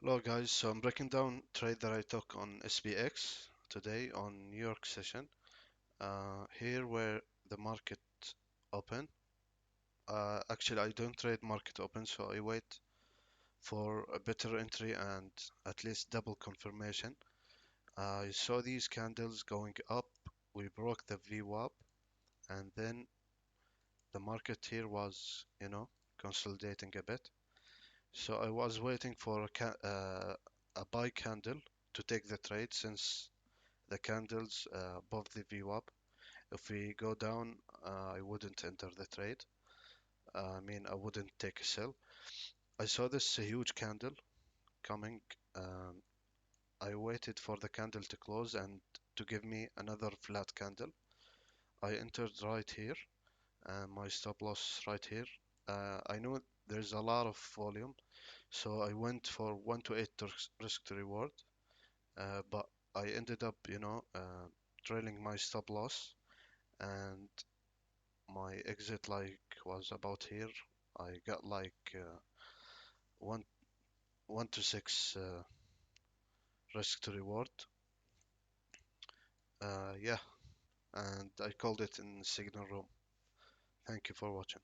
Hello guys, so I'm breaking down trade that I took on SPX today on New York session. Here where the market open. Actually, I don't trade market open, so I wait for a better entry and at least double confirmation. I saw these candles going up. We broke the VWAP, and then the market here was, consolidating a bit. So I was waiting for a buy candle to take the trade since the candles above the VWAP. If we go down, I wouldn't enter the trade. I mean, I wouldn't take a sell. I saw this huge candle coming. Um, I waited for the candle to close and to give me another flat candle. I entered right here, and my stop loss right here. I knew there's a lot of volume, so I went for 1 to 8 risk to reward. But I ended up, trailing my stop loss, and my exit like was about here. I got like one one to six risk to reward. Yeah, and I called it in signal room. Thank you for watching.